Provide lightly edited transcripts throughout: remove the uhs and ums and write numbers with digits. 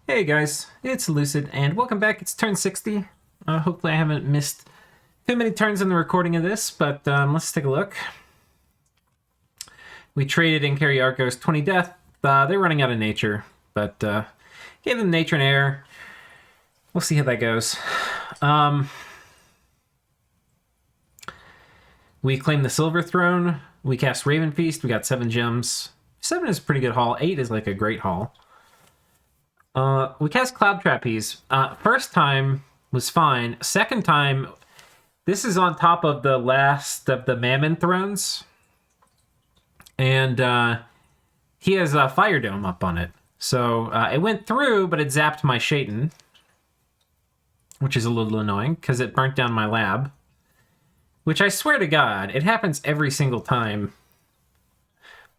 Hey guys, it's Lucid, and welcome back. It's turn 60. Hopefully I haven't missed too many turns in the recording of this, but let's take a look. We traded in Arcos 20 death. They're running out of nature, but gave them nature and air. We'll see how that goes. We claim the Silver Throne. We cast Raven Feast. We got 7 gems. 7 is a pretty good haul. 8 is like a great haul. We cast Cloud Trapeze. First time was fine. Second time, this is on top of the last of the Mammon Thrones. And he has a Fire Dome up on it. So it went through, but it zapped my Shaitan, which is a little annoying because it burnt down my lab. Which I swear to God, it happens every single time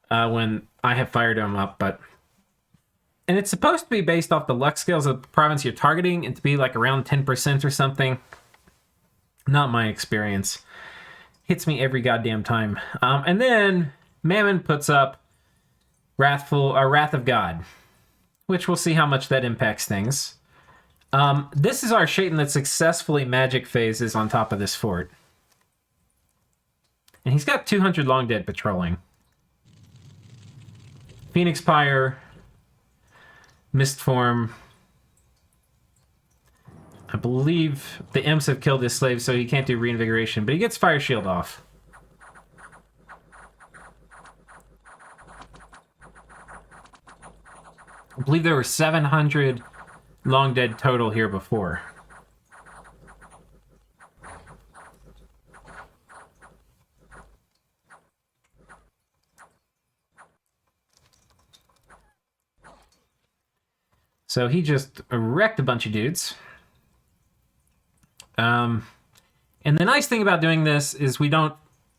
when I have Fire Dome up, but... And it's supposed to be based off the luck scales of the province you're targeting and to be like around 10% or something. Not my experience. Hits me every goddamn time. And then Mammon puts up Wrath of God, which we'll see how much that impacts things. This is our Shaitan that successfully magic phases on top of this fort. And he's got 200 Long Dead patrolling. Phoenix Pyre... Mist Form. I believe the imps have killed his slave, so he can't do reinvigoration, but he gets Fire Shield off. I believe there were 700 Long Dead total here before. So he just wrecked a bunch of dudes. And the nice thing about doing this is we don't...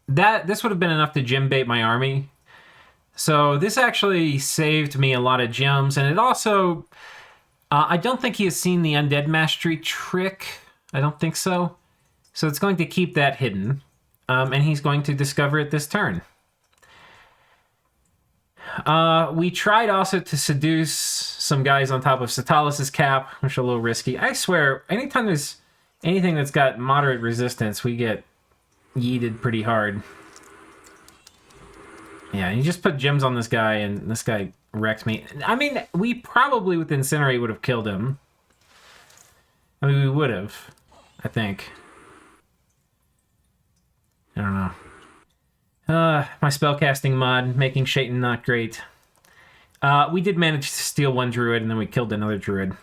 This would have been enough to gem bait my army. So this actually saved me a lot of gems. And it also... I don't think he has seen the Undead Mastery trick. I don't think so. So it's going to keep that hidden. And he's going to discover it this turn. We tried also to seduce some guys on top of Satalis' cap, which is a little risky. I swear, anytime there's anything that's got moderate resistance, we get yeeted pretty hard. Yeah, you just put gems on this guy, and this guy wrecked me. I mean, we probably with Incinerate would have killed him. I mean, we would have, I think. I don't know. My spellcasting mod, making Shaitan not great. We did manage to steal one druid, and then we killed another druid.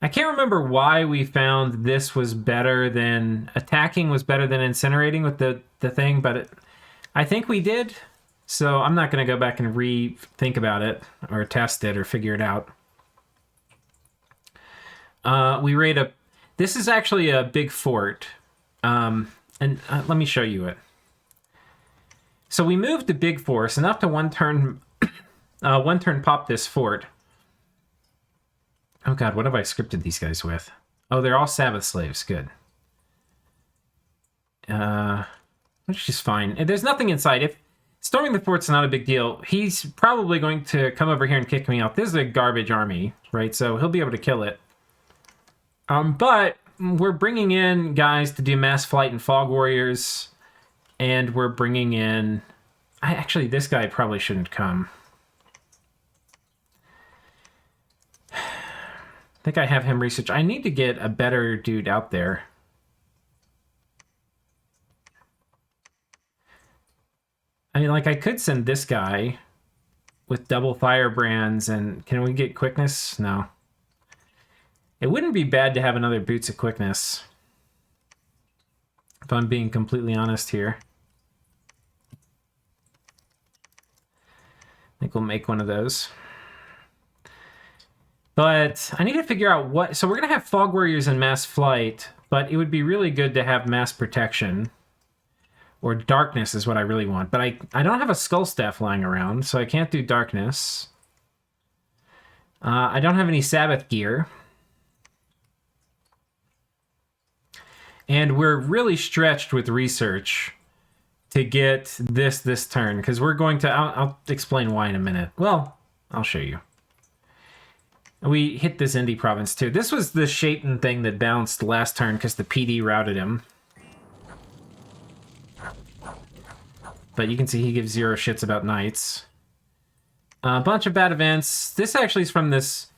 I can't remember why we found this was better than... Attacking was better than incinerating with the thing, but I think we did. So I'm not going to go back and think about it, or test it, or figure it out. We raid a... This is actually a big fort, and let me show you it. So we moved the big force enough to one turn pop this fort. Oh god, what have I scripted these guys with? Oh, they're all Sabbath slaves. Good. Which is fine. And there's nothing inside. If storming the fort's not a big deal, he's probably going to come over here and kick me out. This is a garbage army, right? So he'll be able to kill it. But we're bringing in guys to do Mass Flight and Fog Warriors, and we're bringing in... Actually, this guy probably shouldn't come. I think I have him research. I need to get a better dude out there. I mean, like, I could send this guy with double firebrands, and can we get quickness? No. It wouldn't be bad to have another Boots of Quickness, if I'm being completely honest here. I think we'll make one of those. But I need to figure out what... So we're going to have Fog Warriors and Mass Flight, but it would be really good to have Mass Protection. Or Darkness is what I really want. But I don't have a Skull Staff lying around, so I can't do Darkness. I don't have any Sabbath gear. And we're really stretched with research. to get this turn, because we're going to... I'll explain why in a minute. Well, I'll show you. We hit this indie province, too. This was the Shaitan thing that bounced last turn because the PD routed him. But you can see he gives 0 shits about knights. A bunch of bad events. This actually is from this...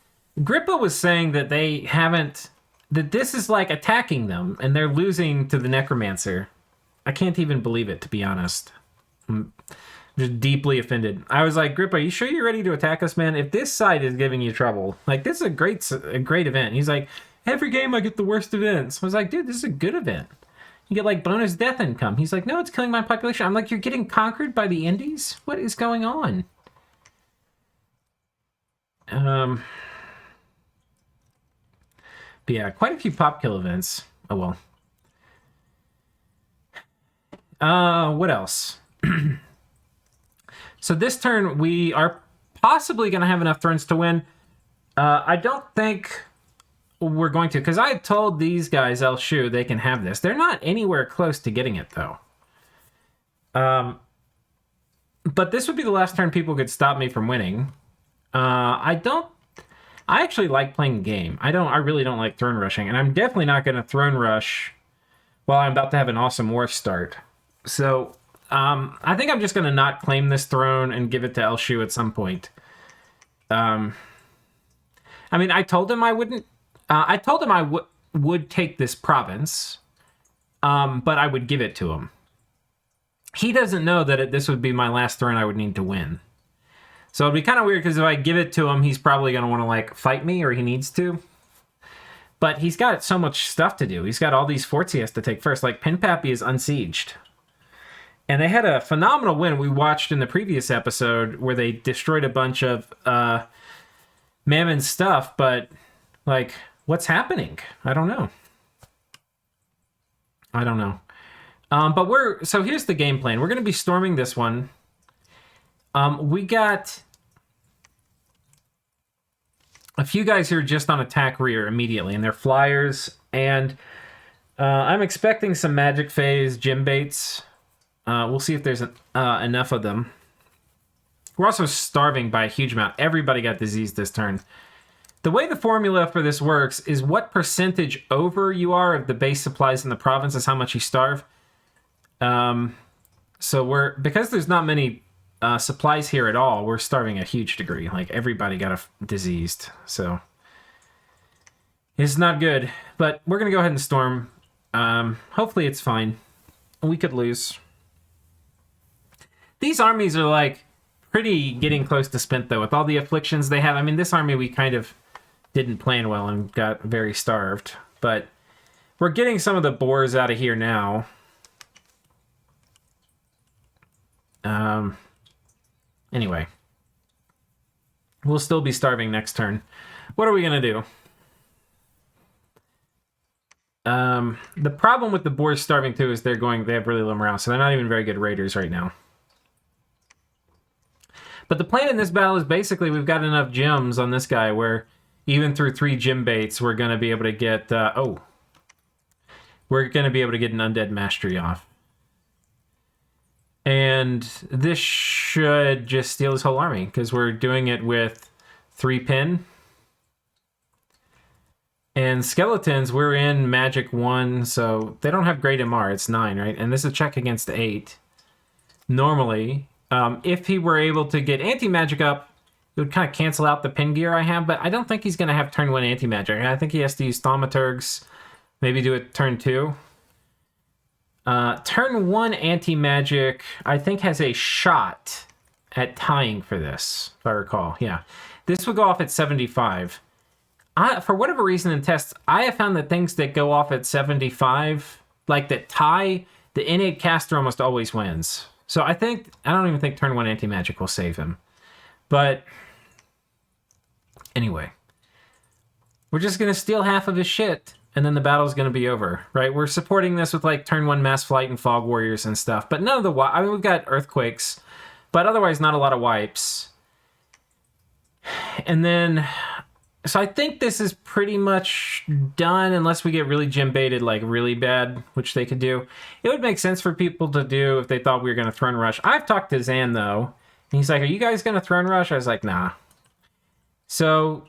Grippa was saying that they haven't... That this is like attacking them, and they're losing to the Necromancer. I can't even believe it, to be honest. I'm just deeply offended. I was like, Grippa, are you sure you're ready to attack us, man? If this side is giving you trouble, like, this is a great event. He's like, every game I get the worst events. I was like, dude, this is a good event. You get, like, bonus death income. He's like, no, it's killing my population. I'm like, you're getting conquered by the Indies? What is going on? But yeah, quite a few pop kill events. Oh, well. What else? So this turn, we are possibly going to have enough turns to win. I don't think we're going to, because I told these guys, El Shu, they can have this. They're not anywhere close to getting it, though. But this would be the last turn people could stop me from winning. I actually like playing the game. I really don't like throne rushing, and I'm definitely not going to throne rush while I'm about to have an awesome war start. So, I think I'm just going to not claim this throne and give it to El Shu at some point. I mean, I told him I wouldn't... I told him I would take this province, but I would give it to him. He doesn't know that this would be my last throne I would need to win. So it'd be kind of weird, because if I give it to him, he's probably going to want to, like, fight me, or he needs to. But he's got so much stuff to do. He's got all these forts he has to take first. Like, Pinpappy is unsieged. And they had a phenomenal win we watched in the previous episode where they destroyed a bunch of Mammon's stuff, but, like, what's happening? I don't know. But so here's the game plan. We're going to be storming this one. We got a few guys here just on attack rear immediately, and they're flyers, and I'm expecting some magic phase gym baits. We'll see if there's enough of them. We're also starving by a huge amount. Everybody got disease this turn. The way the formula for this works is what percentage over you are of the base supplies in the province is how much you starve. So because there's not many supplies here at all, we're starving a huge degree. Like, everybody got diseased. So it's not good. But we're going to go ahead and storm. Hopefully it's fine. We could lose. These armies are, like, pretty getting close to spent, though, with all the afflictions they have. I mean, this army we kind of didn't plan well and got very starved. But we're getting some of the boars out of here now. Anyway. We'll still be starving next turn. What are we going to do? The problem with the boars starving, too, is they have really low morale, so they're not even very good raiders right now. But the plan in this battle is basically we've got enough gems on this guy where even through 3 gem baits, we're going to be able to get... we're going to be able to get an Undead Mastery off. And this should just steal his whole army, because we're doing it with 3 pin. And skeletons, we're in Magic 1, so they don't have great MR. It's 9, right? And this is a check against 8. Normally... if he were able to get anti-magic up, it would kind of cancel out the pin gear I have, but I don't think he's going to have turn 1 anti-magic. I think he has to use Thaumaturgs, maybe do it turn 2. Turn 1 anti-magic, I think, has a shot at tying for this, if I recall. Yeah. This would go off at 75. For whatever reason in tests, I have found that things that go off at 75, like that tie, the innate caster almost always wins. So I don't even think turn 1 anti-magic will save him. But anyway, we're just going to steal half of his shit, and then the battle's going to be over, right? We're supporting this with, like, turn 1 mass flight and fog warriors and stuff, but none of the... I mean, we've got earthquakes, but otherwise not a lot of wipes. And then So I think this is pretty much done unless we get really gym baited, like really bad, which they could do. It would make sense for people to do if they thought we were going to throne rush. I've talked to Zan, though, and he's like, are you guys going to throne rush? I was like, nah. So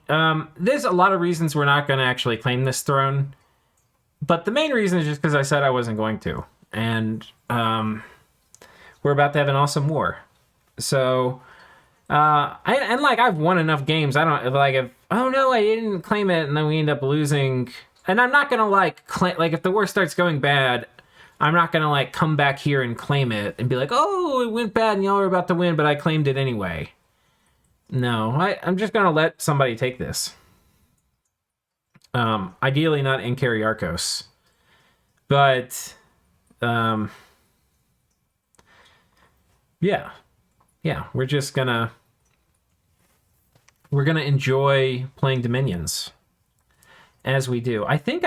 there's a lot of reasons we're not going to actually claim this throne. But the main reason is just because I said I wasn't going to. And we're about to have an awesome war. So... I've won enough games. I don't like if oh no, I didn't claim it, and then we end up losing. And I'm not gonna if the war starts going bad, I'm not gonna come back here and claim it and be like, oh, it went bad and y'all are about to win, but I claimed it anyway. No, I'm just gonna let somebody take this. Ideally not in Arcos, but yeah. Yeah, we're gonna enjoy playing Dominions as we do. I think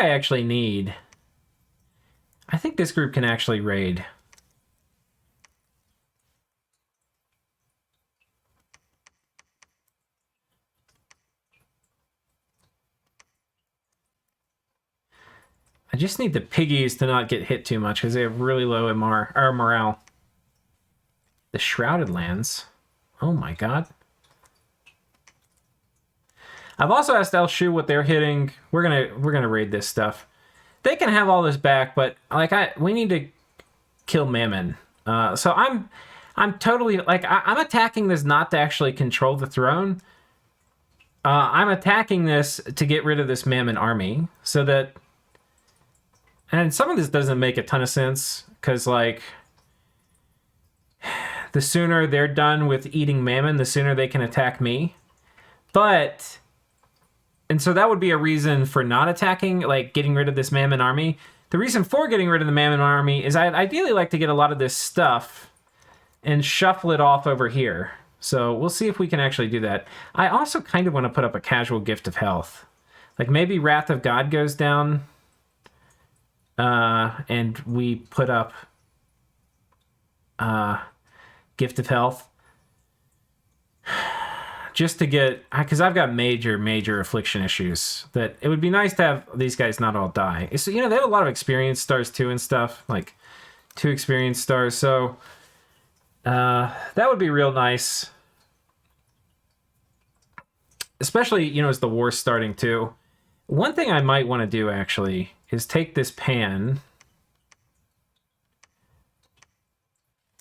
this group can actually raid. I just need the piggies to not get hit too much because they have really low morale. The Shrouded Lands. Oh my god. I've also asked El Shu what they're hitting. We're gonna raid this stuff. They can have all this back, but we need to kill Mammon. So I'm totally I'm attacking this not to actually control the throne. I'm attacking this to get rid of this Mammon army so that. And some of this doesn't make a ton of sense because the sooner they're done with eating Mammon, the sooner they can attack me. And so that would be a reason for not attacking, getting rid of this Mammon army. The reason for getting rid of the Mammon army is I'd ideally like to get a lot of this stuff and shuffle it off over here. So we'll see if we can actually do that. I also kind of want to put up a casual Gift of Health. Maybe Wrath of God goes down. And we put up Gift of Health. Just to get... Because I've got major affliction issues. That it would be nice to have these guys not all die. So, they have a lot of experience stars too and stuff. 2 experience stars. So, that would be real nice. Especially, as the war's starting too. One thing I might want to do, actually, is take this Pan.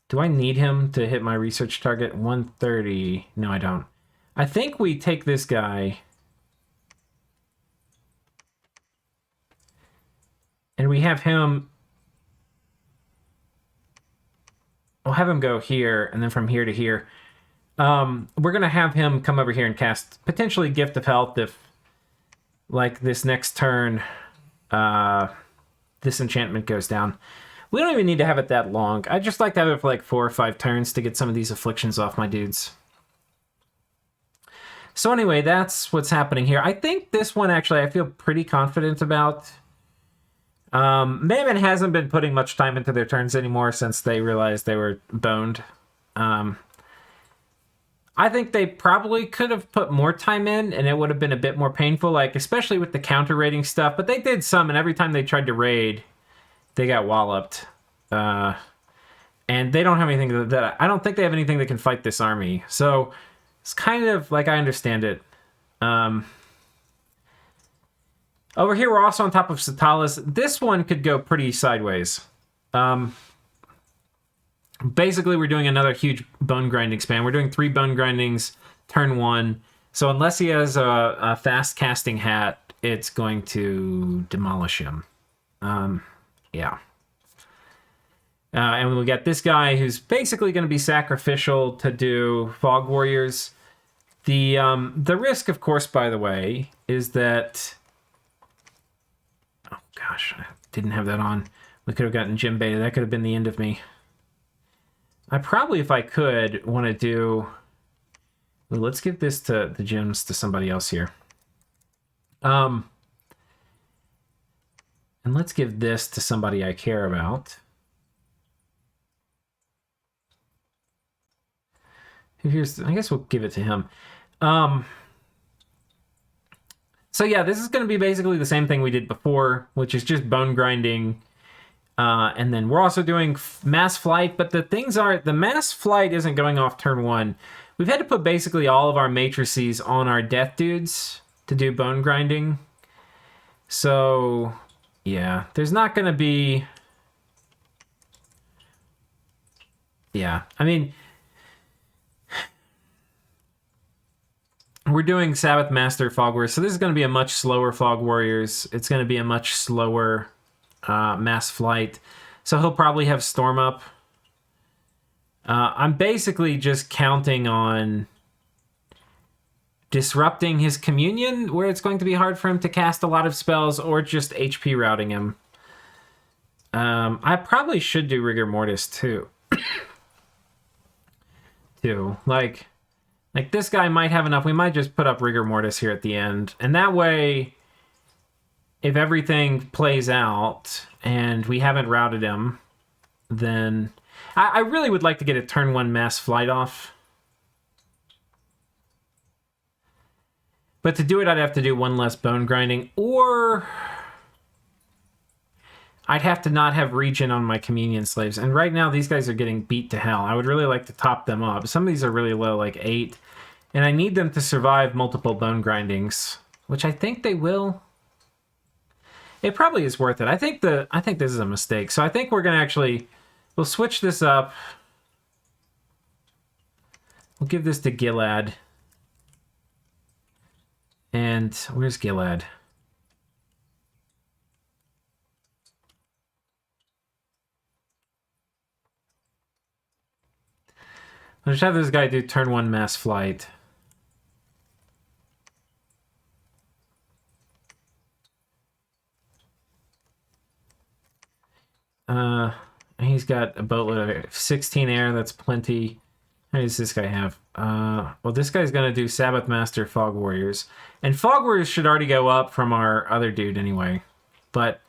Do I need him to hit my research target? 130. No, I don't. I think we take this guy. And we have him... We'll have him go here, and then from here to here. We're going to have him come over here and cast potentially Gift of Health if, this next turn, this enchantment goes down. We don't even need to have it that long. I'd just like to have it for 4 or 5 turns to get some of these afflictions off my dudes. So anyway, that's what's happening here. I think this one, actually, I feel pretty confident about. Mammon hasn't been putting much time into their turns anymore since they realized they were boned. I think they probably could have put more time in, and it would have been a bit more painful, especially with the counter raiding stuff. But they did some, and every time they tried to raid, they got walloped. And they don't have anything that I don't think they have anything that can fight this army. So it's kind of I understand it. Over here, we're also on top of Satalis. This one could go pretty sideways. Basically, we're doing another huge bone grinding span. We're doing 3 bone grindings, turn 1. So unless he has a fast casting hat, it's going to demolish him. Yeah. And we got this guy who's basically going to be sacrificial to do Fog Warriors. The risk, of course, by the way, is that... Oh, gosh, I didn't have that on. We could have gotten Gym Beta. That could have been the end of me. I probably, if I could, want to do... Well, let's give this to the gems to somebody else here. And let's give this to somebody I care about. I guess we'll give it to him. So yeah, this is going to be basically the same thing we did before, which is just bone grinding. And then we're also doing mass flight, but the things are, the mass flight isn't going off turn 1. We've had to put basically all of our matrices on our death dudes to do bone grinding. So, yeah, there's not going to be... Yeah, I mean... We're doing Sabbath Master Fog Warriors, so this is going to be a much slower Fog Warriors. It's going to be a much slower mass flight. So he'll probably have Storm up. I'm basically just counting on disrupting his communion, where it's going to be hard for him to cast a lot of spells, or just HP routing him. I probably should do Rigor Mortis too. Like this guy might have enough. We might just put up Rigor Mortis here at the end. And that way, if everything plays out and we haven't routed him, then... I really would like to get a turn 1 mass flight off. But to do it, I'd have to do 1 less bone grinding, or... I'd have to not have regen on my communion slaves. And right now, these guys are getting beat to hell. I would really like to top them up. Some of these are really low, like 8. And I need them to survive multiple bone grindings, which I think they will. It probably is worth it. I think this is a mistake. So I think we're going to actually... We'll switch this up. We'll give this to Gilad. And where's Gilad? I'll just have this guy do turn 1 mass flight. He's got a boatload of 16 air, that's plenty. How does this guy have? Well, this guy's going to do Sabbath Master Fog Warriors. And Fog Warriors should already go up from our other dude anyway. But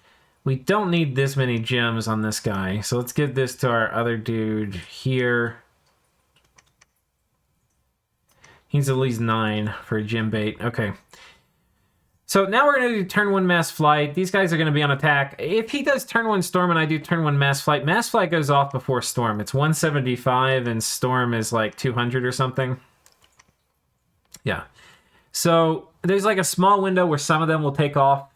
we don't need this many gems on this guy. So let's give this to our other dude here. He's at least 9 for a gem bait. Okay. So now we're going to do turn 1 mass flight. These guys are going to be on attack. If he does turn 1 storm and I do turn 1 mass flight goes off before storm. It's 175 and storm is like 200 or something. Yeah. So there's like a small window where some of them will take off.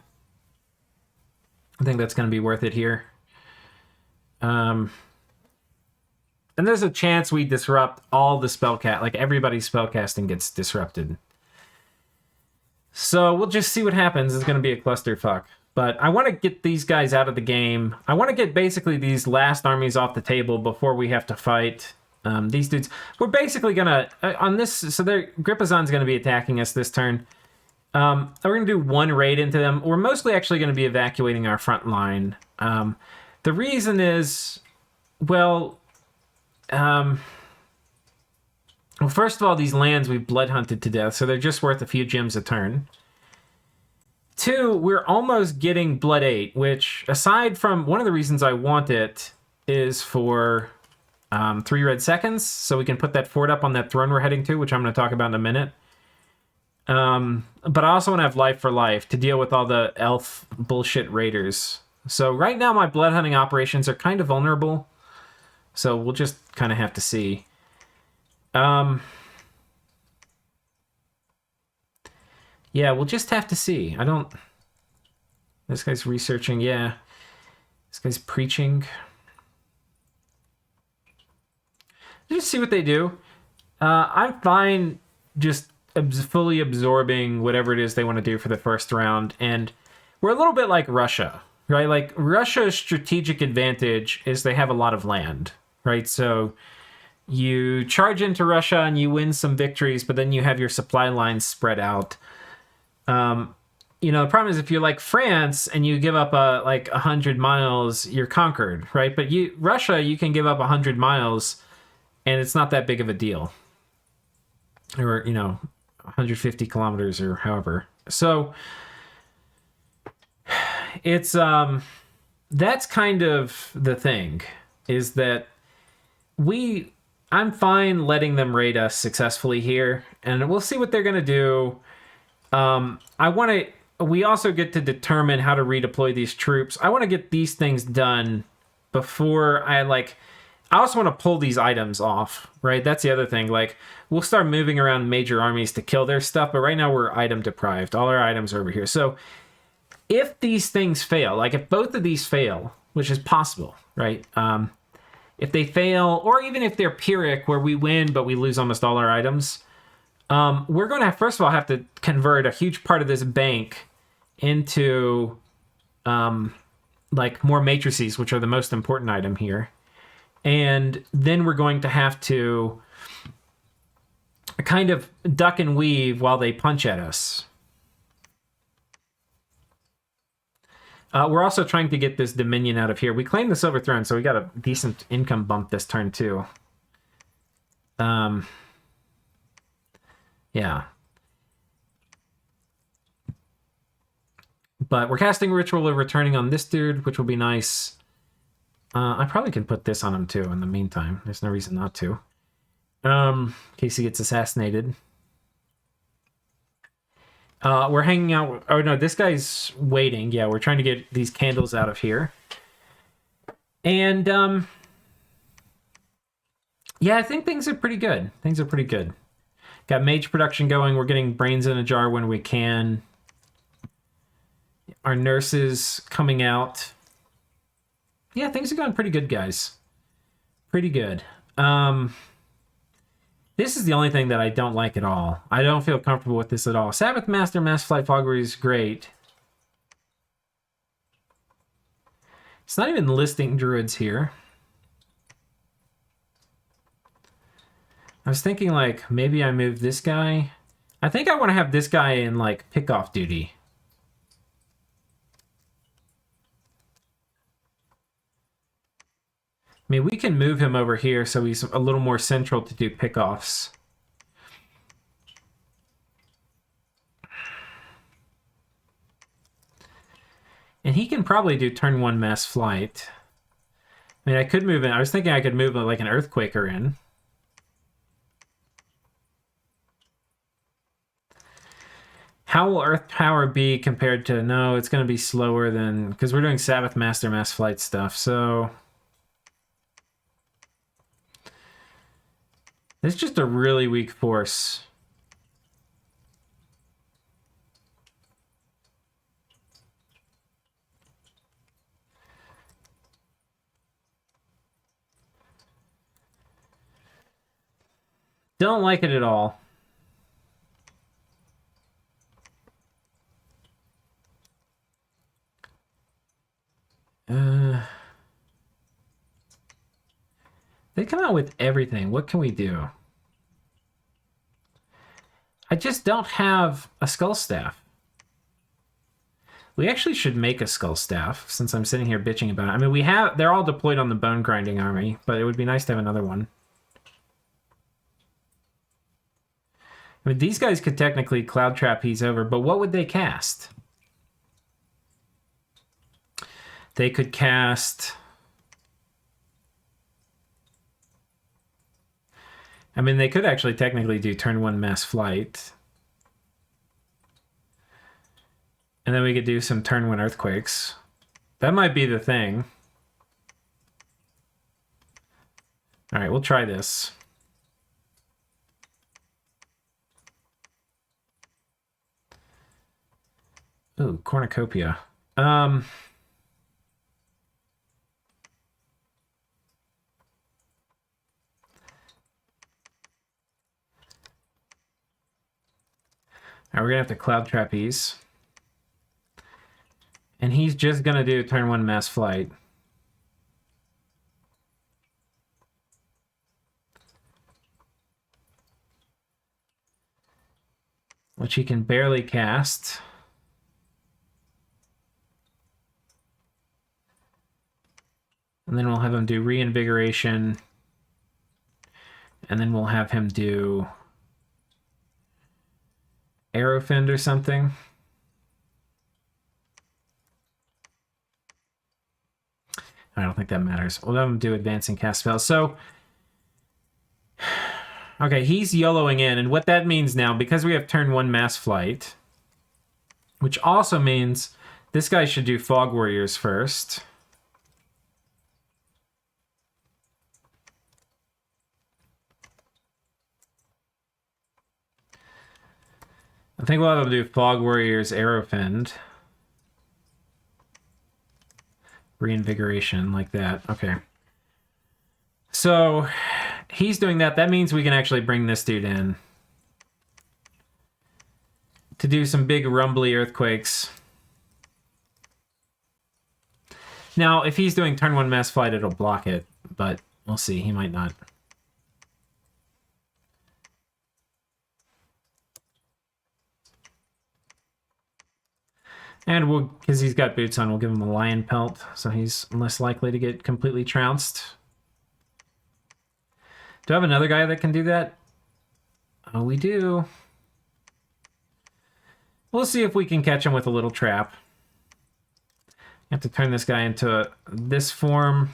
I think that's going to be worth it here. And there's a chance we disrupt all the spellcast. Like everybody's spellcasting gets disrupted. So we'll just see what happens. It's going to be a clusterfuck. But I want to get these guys out of the game. I want to get basically these last armies off the table before we have to fight these dudes. We're basically going to, on this, so Gripazon's going to be attacking us this turn. We're going to do 1 raid into them. We're mostly actually going to be evacuating our front line. The reason is, well, first of all, these lands we've blood hunted to death, so they're just worth a few gems a turn. 2, we're almost getting blood 8, which, aside from one of the reasons I want it, is for 3 red seconds, so we can put that fort up on that throne we're heading to, which I'm going to talk about in a minute. But I also want to have life for life to deal with all the elf bullshit raiders. So right now my blood hunting operations are kind of vulnerable, so we'll just kind of have to see. Yeah, we'll just have to see. This guy's researching, yeah. This guy's preaching. Just see what they do. I'm fine just fully absorbing whatever it is they want to do for the first round. And we're a little bit like Russia, right? Like Russia's strategic advantage is they have a lot of land, right? So you charge into Russia and you win some victories, but then you have your supply lines spread out. The problem is if you're like France and you give up 100 miles, you're conquered, right? But Russia, you can give up 100 miles and it's not that big of a deal. Or, 150 kilometers or however. So it's, that's kind of the thing, is that I'm fine letting them raid us successfully here, and we'll see what they're going to do. I want to we also get to determine how to redeploy these troops. I want to get these things done before I also want to pull these items off, right? That's the other thing. Like, we'll start moving around major armies to kill their stuff, but right now we're item deprived. All our items are over here. So if these things fail, like if both of these fail, which is possible, right? If they fail, or even if they're Pyrrhic, where we win but we lose almost all our items, we're going to first of all have to convert a huge part of this bank into like more matrices, which are the most important item here. And then we're going to have to kind of duck and weave while they punch at us. We're also trying to get this Dominion out of here. We claimed the Silver Throne, so we got a decent income bump this turn, too. Yeah. But we're casting Ritual of Returning on this dude, which will be nice. I probably can put this on him, too, in the meantime. There's no reason not to. In case he gets assassinated. We're hanging out... Oh, no, this guy's waiting. Yeah, we're trying to get these candles out of here. And, yeah, I think things are pretty good. Things are pretty good. Got mage production going. We're getting brains in a jar when we can. Our nurses coming out. Yeah, things are going pretty good, guys. Pretty good. This is the only thing that I don't like at all. I don't feel comfortable with this at all. Sabbath Master, Mass Flight Foggery is great. It's not even listing druids here. I was thinking, like, maybe I move this guy. I think I want to have this guy in, like, pick-off duty. I mean, we can move him over here so he's a little more central to do pickoffs. And he can probably do turn 1 mass flight. I mean, I could move in. I was thinking I could move like an Earthquaker in. How will Earth Power be compared to... No, it's going to be slower than... Because we're doing Sabbath Master mass flight stuff, so... It's just a really weak force. Don't like it at all. They come out with everything. What can we do? I just don't have a skull staff. We actually should make a skull staff, since I'm sitting here bitching about it. I mean, they're all deployed on the bone grinding army, but it would be nice to have another one. I mean, these guys could technically cloud trapeze over, but what would they cast? They could cast... I mean, they could actually technically do turn 1 mass flight. And then we could do some turn 1 earthquakes. That might be the thing. All right, we'll try this. Ooh, cornucopia. All right, we're going to have to cloud trapeze. And he's just going to do turn 1 mass flight. Which he can barely cast. And then we'll have him do reinvigoration. And then we'll have him do... Arrowfend or something. I don't think that matters. We'll have him do advancing cast spells. So, okay, he's YOLOing in, and what that means now, because we have turn 1 mass flight, which also means this guy should do Fog Warriors first. I think we'll have to do Fog Warriors, Arrowfend. Reinvigoration, like that. Okay. So, he's doing that. That means we can actually bring this dude in to do some big rumbly earthquakes. Now, if he's doing turn 1 Mass Flight, it'll block it, but we'll see. He might not. And we'll, because he's got boots on, we'll give him a lion pelt, so he's less likely to get completely trounced. Do I have another guy that can do that? Oh, we do. We'll see if we can catch him with a little trap. Have to turn this guy into this form.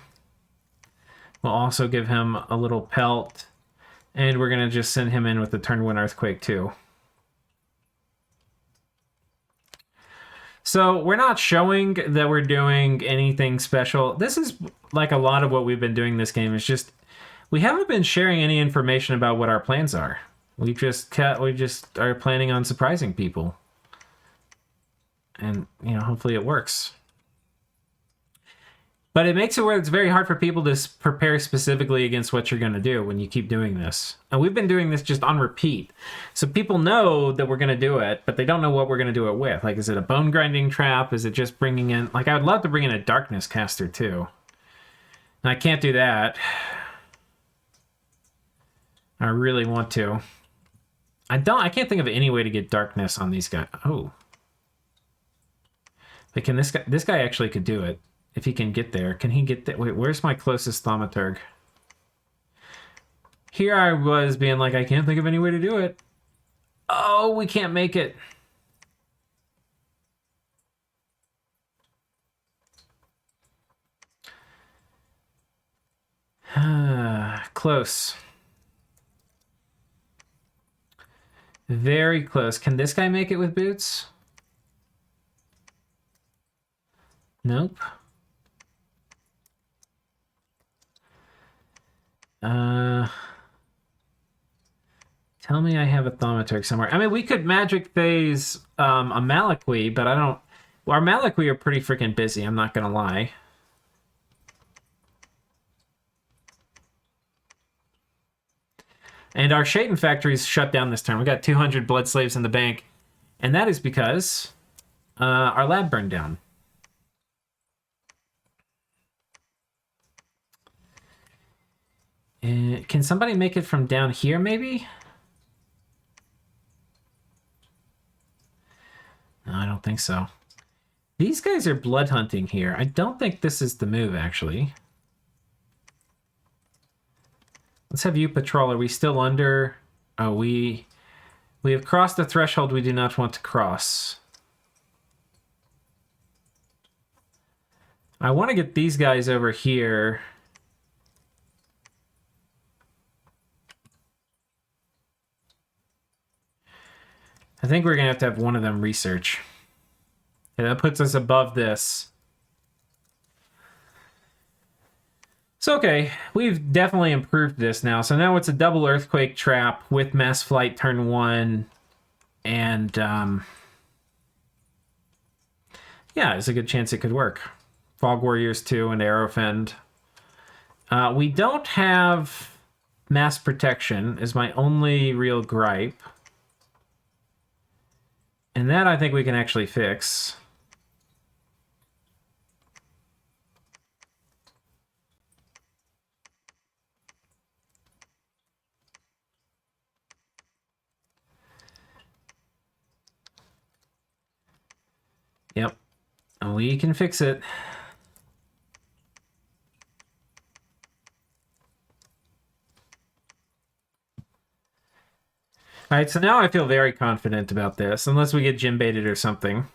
We'll also give him a little pelt. And we're going to just send him in with the turn 1 earthquake too. So we're not showing that we're doing anything special. This is like a lot of what we've been doing this game. It's just, we haven't been sharing any information about what our plans are. We just are planning on surprising people. And, you know, hopefully it works. But it makes it where it's very hard for people to prepare specifically against what you're going to do when you keep doing this. And we've been doing this just on repeat. So people know that we're going to do it, but they don't know what we're going to do it with. Like, is it a bone grinding trap? Is it just bringing in... Like, I would love to bring in a darkness caster, too. And I can't do that. I really want to. I can't think of any way to get darkness on these guys. Oh. Like, can this guy actually could do it. If he can get there. Can he get there? Wait, where's my closest thaumaturg? Here I was being like, I can't think of any way to do it. Oh, we can't make it. Close. Very close. Can this guy make it with boots? Nope. Tell me I have a thaumaturg somewhere. I mean, we could magic phase a Malakwi, but I don't... Well, our Malakwi are pretty freaking busy, I'm not gonna lie. And our Shaitan factory's shut down this turn. We got 200 blood slaves in the bank. And that is because our lab burned down. Can somebody make it from down here, maybe? No, I don't think so. These guys are blood hunting here. I don't think this is the move, actually. Let's have you patrol. Are we still under? Oh, we have crossed the threshold we do not want to cross. I want to get these guys over here. I think we're going to have one of them research. Okay, that puts us above this. So, okay, we've definitely improved this now. So now it's a double earthquake trap with mass flight turn 1. And, yeah, there's a good chance it could work. Fog Warriors 2 and Arrowfend. We don't have mass protection is my only real gripe. And that I think we can actually fix. Yep. We can fix it. All right, so now I feel very confident about this, unless we get gym baited or something.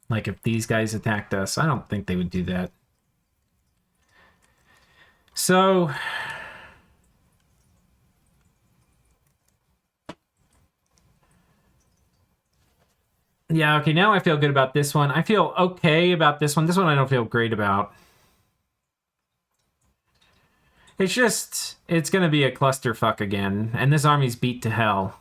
Like if these guys attacked us, I don't think they would do that. So... Yeah, okay, now I feel good about this one. I feel okay about this one. This one I don't feel great about. It's just, it's going to be a clusterfuck again, and this army's beat to hell.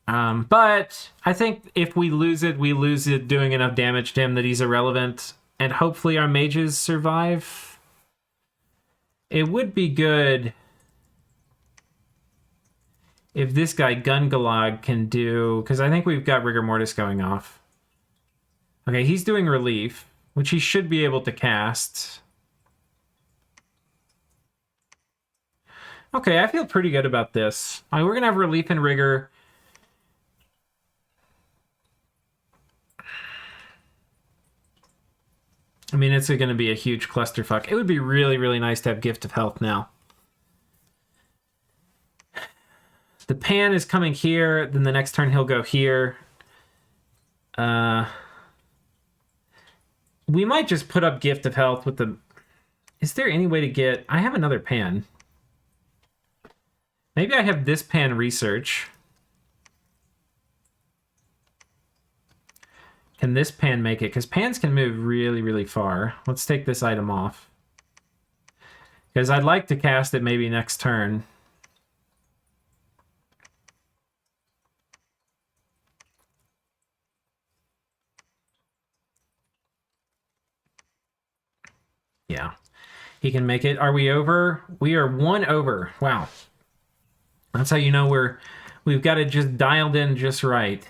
But I think if we lose it doing enough damage to him that he's irrelevant, and hopefully our mages survive. It would be good if this guy Gungalag can do, because I think we've got Rigor Mortis going off. Okay, he's doing relief, which he should be able to cast. Okay, I feel pretty good about this. All right, we're gonna have relief and rigor. I mean, it's going to be a huge clusterfuck. It would be really, really nice to have Gift of Health now. The Pan is coming here. Then the next turn he'll go here. We might just put up Gift of Health with the... Is there any way to get... I have another Pan. Maybe I have this Pan research. Can this Pan make it? Because Pans can move really, really far. Let's take this item off. Because I'd like to cast it maybe next turn. Yeah. He can make it. Are we over? We are 1 over. Wow. That's how you know we've got it just dialed in just right.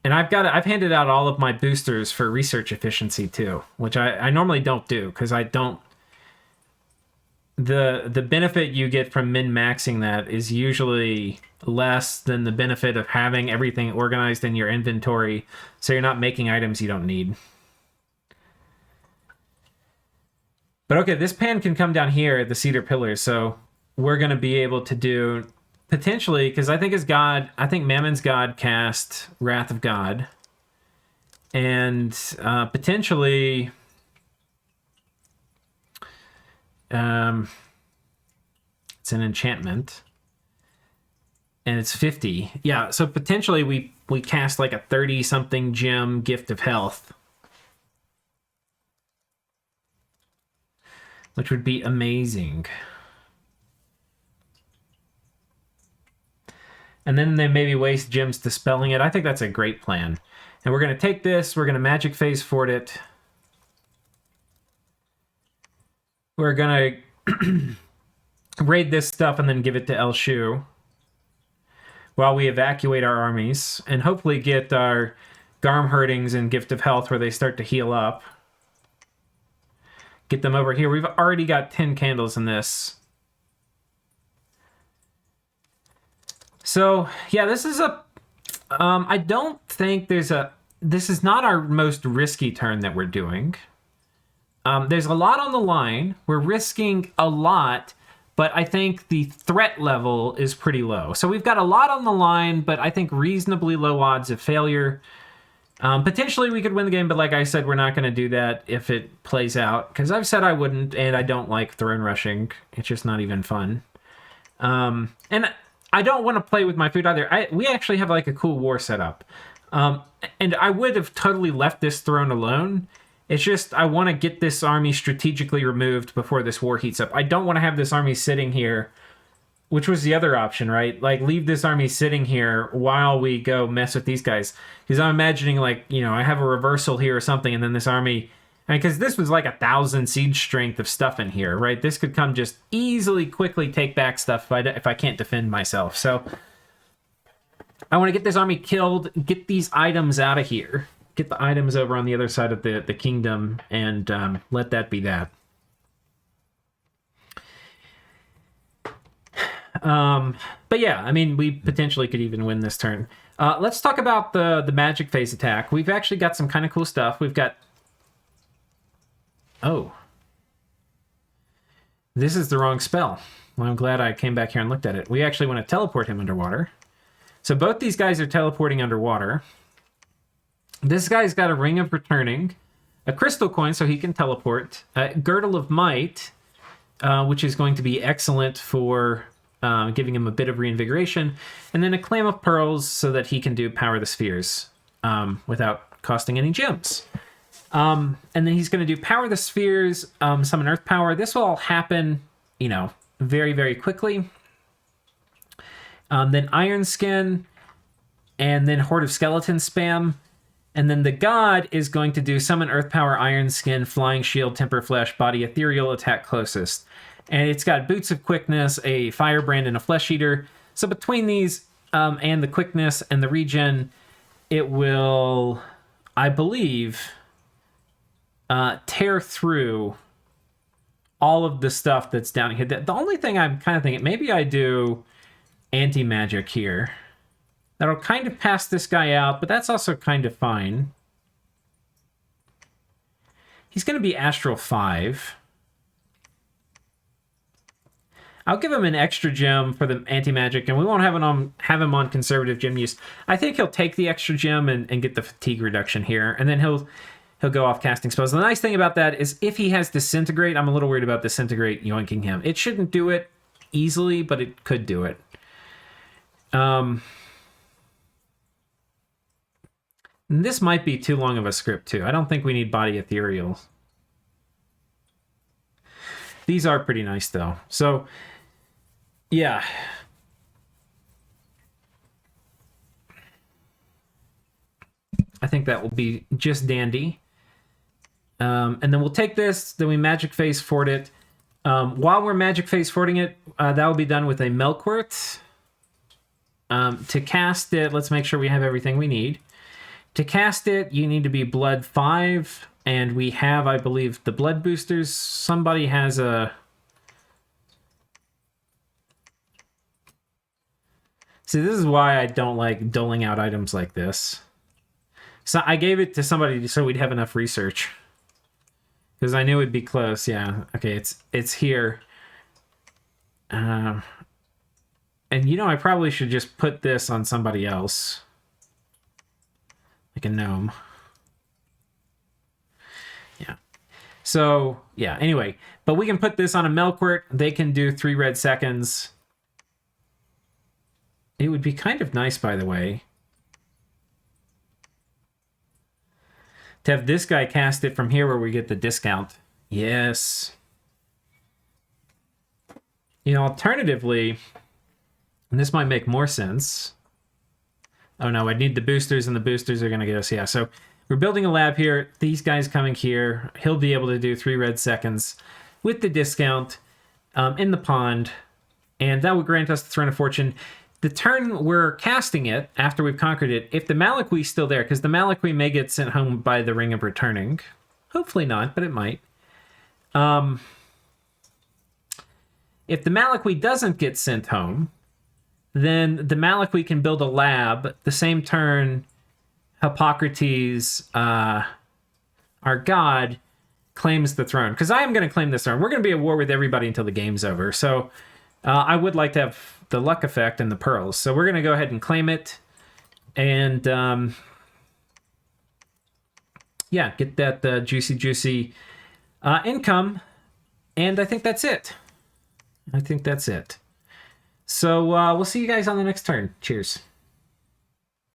And I've handed out all of my boosters for research efficiency too, which I normally don't do because I don't. The benefit you get from min-maxing that is usually less than the benefit of having everything organized in your inventory, so you're not making items you don't need. But okay, this Pan can come down here at the Cedar Pillars, so we're going to be able to do... Potentially, because I think his god, I think Mammon's god cast Wrath of God. And potentially... it's an enchantment. And it's 50. Yeah, so potentially we cast like a 30-something gem Gift of Health. Which would be amazing. And then they maybe waste gems dispelling it. I think that's a great plan. And we're going to take this. We're going to Magic Phase Fort it. We're going to raid this stuff and then give it to El Shu while we evacuate our armies. And hopefully get our Garm Herdings and Gift of Health where they start to heal up. Get them over here. We've already got 10 candles in this. So, yeah, this is a... I don't think there's a... This is not our most risky turn that we're doing. There's a lot on the line. We're risking a lot, but I think the threat level is pretty low. So we've got a lot on the line, but I think reasonably low odds of failure. Potentially we could win the game, but like I said, we're not going to do that if it plays out. Because I've said I wouldn't, and I don't like throne rushing. It's just not even fun. And I don't want to play with my food either. We actually have like a cool war setup. And I would have totally left this throne alone. It's just I want to get this army strategically removed before this war heats up. I don't want to have this army sitting here, which was the other option, right? Like, leave this army sitting here while we go mess with these guys. Because I'm imagining, like, you know, I have a reversal here or something, and then this army... Because this was like 1,000 siege strength of stuff in here, right? This could come just easily, quickly take back stuff if I can't defend myself. So I want to get this army killed, get these items out of here, get the items over on the other side of the kingdom, and let that be that. But yeah, I mean, we potentially could even win this turn. Let's talk about the magic phase attack. We've actually got some kind of cool stuff. We've got... Oh. This is the wrong spell. Well, I'm glad I came back here and looked at it. We actually want to teleport him underwater. So both these guys are teleporting underwater. This guy's got a Ring of Returning, a Crystal Coin so he can teleport, a Girdle of Might, which is going to be excellent for giving him a bit of reinvigoration, and then a Clam of Pearls so that he can do Power the Spheres without costing any gems. And then he's going to do Power the Spheres, summon Earth Power. This will all happen, very, very quickly. Then Iron Skin, and then Horde of Skeletons spam. And then the God is going to do Summon Earth Power, Iron Skin, Flying Shield, Temper Flesh, Body Ethereal, Attack Closest. And it's got Boots of Quickness, a Firebrand, and a Flesh Eater. So between these and the Quickness and the Regen, it will, I believe, tear through all of the stuff that's down here. The only thing I'm kind of thinking, maybe I do Anti-Magic here. That'll kind of pass this guy out, but that's also kind of fine. He's going to be Astral 5. I'll give him an extra gem for the anti-magic, and we won't have him on conservative gem use. I think he'll take the extra gem and get the fatigue reduction here, and then he'll go off casting spells. The nice thing about that is if he has Disintegrate, I'm a little worried about Disintegrate yoinking him. It shouldn't do it easily, but it could do it. This might be too long of a script, too. I don't think we need Body Ethereal. These are pretty nice, though. So, yeah. I think that will be just dandy. And then we'll take this, then we Magic Phase Fort it. While we're Magic Phase Forting it, that will be done with a Melkwort. To cast it, let's make sure we have everything we need. To cast it, you need to be Blood 5, and we have, I believe, the Blood boosters. Somebody has a... See, this is why I don't like doling out items like this. So I gave it to somebody so we'd have enough research. Because I knew it'd be close, yeah. Okay, it's here. And I probably should just put this on somebody else. Like a gnome. Yeah. So, yeah, anyway. But we can put this on a Melkwort. They can do 3 red seconds. It would be kind of nice, by the way, to have this guy cast it from here where we get the discount. Yes. Alternatively, and this might make more sense. Oh no, I need the boosters, and the boosters are going to get us, yeah. So we're building a lab here. These guys coming here. He'll be able to do 3 red seconds with the discount in the pond, and that would grant us the Throne of Fortune. The turn we're casting it, after we've conquered it, if the Malakwee's still there, because the Malakwe may get sent home by the Ring of Returning. Hopefully not, but it might. If the Malakwe doesn't get sent home, then the Malakwe can build a lab. The same turn, Hippocrates, our god, claims the throne. Because I am going to claim this throne. We're going to be at war with everybody until the game's over. So I would like to have the luck effect and the pearls. So we're going to go ahead and claim it. And yeah, get that juicy income. And I think that's it. So we'll see you guys on the next turn. Cheers.